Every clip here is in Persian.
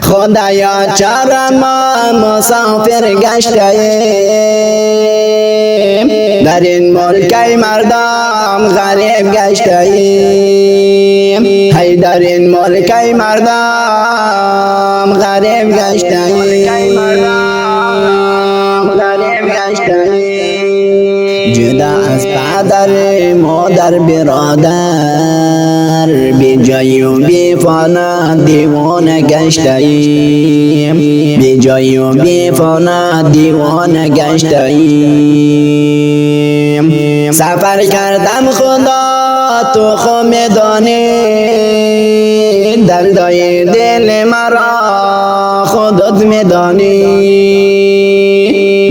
خدایا چرا ما مسافر گشتیم در این ملک مردم غریب گشتیم هی در این ملک مردم غریب گشتیم جدا از پدر مادر برادر بی جای و بی فانا دیوانه گشتیم بی جای و بی فانا دیوانه گشتیم سفر کردم خدا تو خود میدانی دردای دل مرا خودت میدانی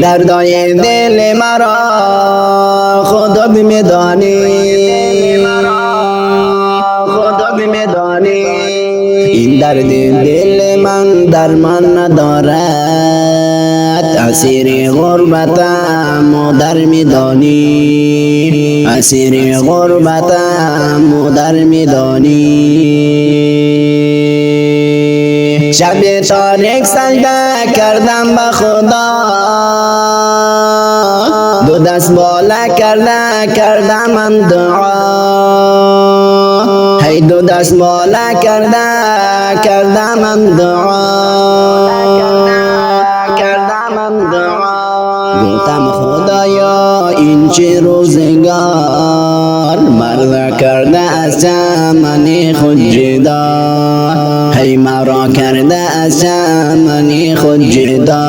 دردای دل مرا خودت میدانی این درد دل من درمان ندارد اسیر غربتم مادر میدانی اسیر غربتم مادر میدانی شب تاریک سجده کردم به خدا دو دست بالا کردم من دعا هی دو دست بالا کردم من دعا گفتم خدایا این چه روزگار مرا کرده از چمن خود جدا هی مرا کرده از چمن خود جدا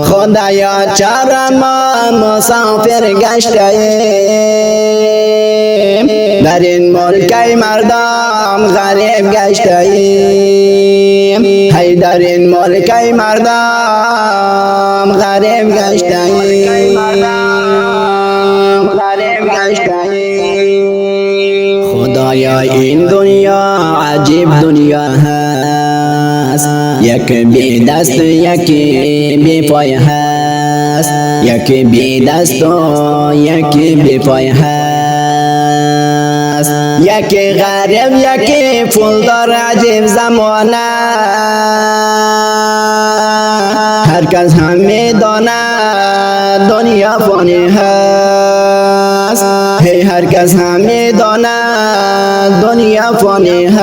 خدایا چرا ما مسافر گشتیم در این ملک مردم غریب گشتیم هی در این ملک مردم غریب گشتیم خدایا این دنیا عجیب دنیا هست یک بی دست یکی بی پای هست یکی بی دست و یکی بی پای هست یکی غریب یکی پولدار عجیب زمانه هر کس هم میداند دنیا فانی هست هی هر کس هم میداند دنیا فانی هست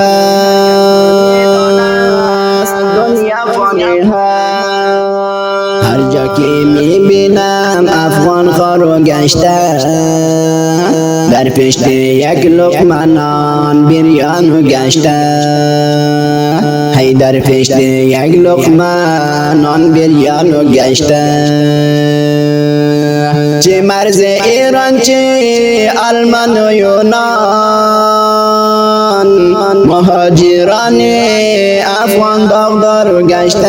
هر جا که میبینم افغان خارو گشته در پشت یک لقمه نان بریانو گشته هی در پشت یک لقمه نان بریانو گشته چه مرز ایران چه آلمان و یونان مهاجران افغان داغدار گشته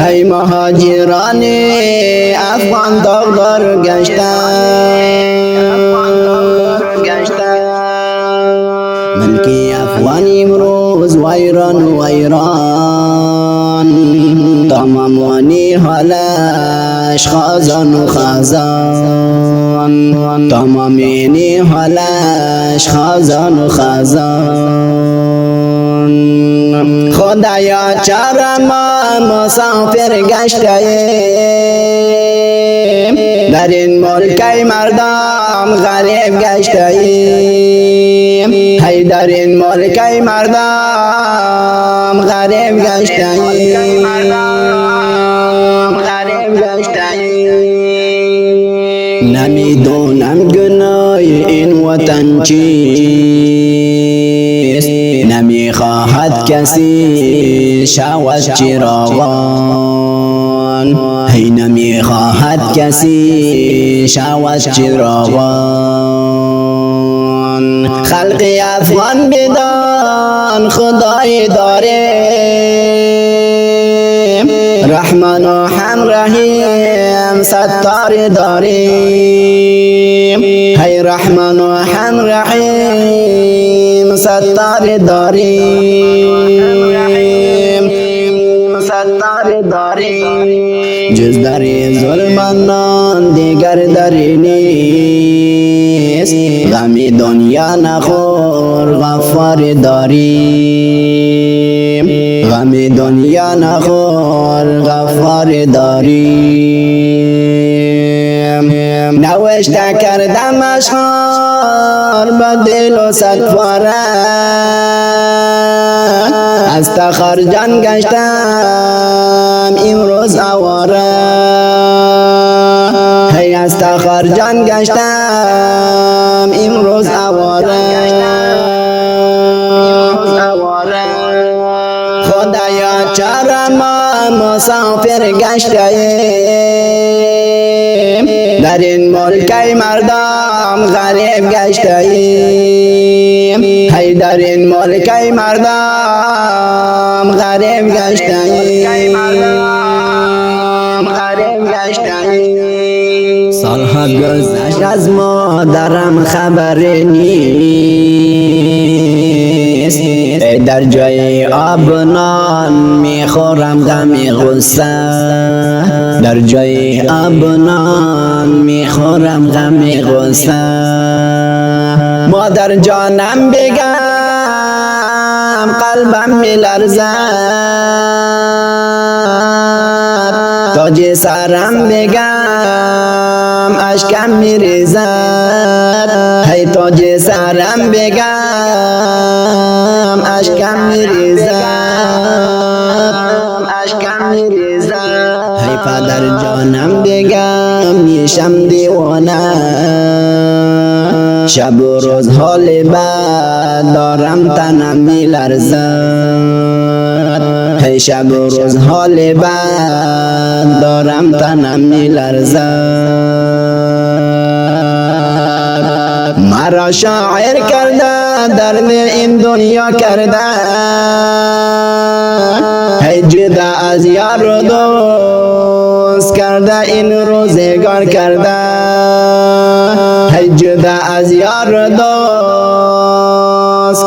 ای مهاجران افغان داغدار گشته ملکی افغان امروز ویران تمامانی حالش خازان و خازان تمامینی حالش خازان و خازان خدایا چرا ما مسافر گشتیم در این ملک مردم غریب گشتیم هی در این ملک مردم غریب گشتیم نمیدونم گناه این وطن چیست نمیخواهد کسی شود چراغان هی نمیخواهد کسی شود چراغان خلق افغان بدان خدای داریم رحمان و هم رحیم ستار داریم هی رحمان و هم رحیم ستار داریم جز در ظلمانان دیگر دری نیست غم دنیا نخور نخور غفار داریم غم دنیا نخور غفار داریم نوشته کردم اشعار به دل و صدفاره از تخار جان گشتم امروز آواره هی از تخار جان گشتم امروز آواره خدایا چرا ما مسافر گشتیم در این ملک مردم غریب گشتیم هی در این ملک مردم غریب گشتیم سالها گذشت از مادرم خبر نیست در جای آب نان میخورم غم غصه در جای آب نان میخورم غم غصه مادر جانم بگم قلبم میلرزد تاج سرم بگم اشکم میریزد هی تاج سرم بگم اشکم میریزد هی پدر جانم بگم میشم دیوانه شب و روز حال بد دارم تنم میلرزد هی شب و روز حال بد دارم تنم میلرزد مرا شاعر کرده درد این دنیا کرده هی جدا از یار و دوست کرده این روزگار کرده هی جدا از یار و دوست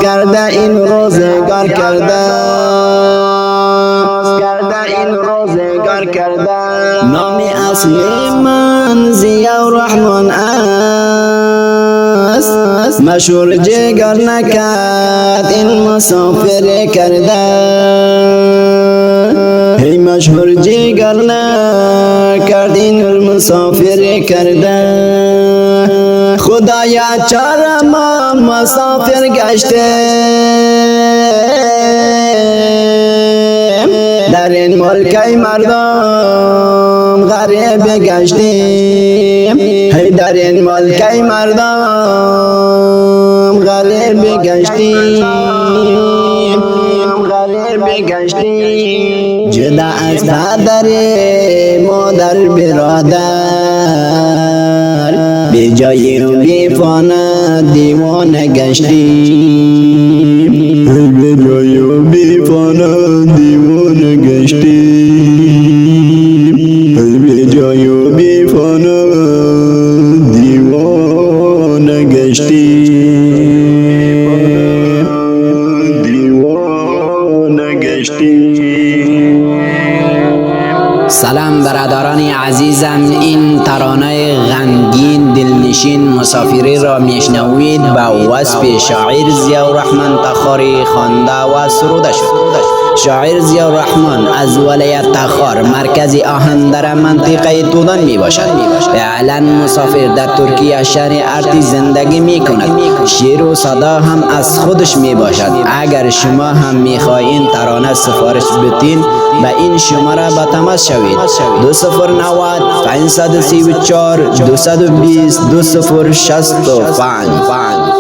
کرده این روزگار کرده نام اصلی من ضیا الرحمن است مشهور جگر نکرد این مسافر کرده هی مشهور جگر نکرد این مسافر کرده خدایا چرا ما مسافر گشته در این ملک مردم غریب گشتیم هی در این ملک مردم غریب گشتیم جدا از پدر مادر برادر بی جای و بی فانا دیوانه گشتیم بی جای و بی فانا دیوانه گشتیم بی جای و بی فانا دیوانه گشتیم سلام برادران عزیزم، این ترانه غمگین دلنشین مسافری را میشنوید با وصف شاعر ضیا الرحمن تخاری خوانده و سروده شد. شاعر ضیا الرحمن از ولایت تخار مرکز آهن منطقه تودان می باشد. فعلا مسافر در ترکیه شهر ارتیز زندگی می کند. شعر و صدا هم از خودش می باشد. اگر شما هم می خواهید ترانه سفارش بدین به این شماره با تماس شوید 2090 534 220 2065.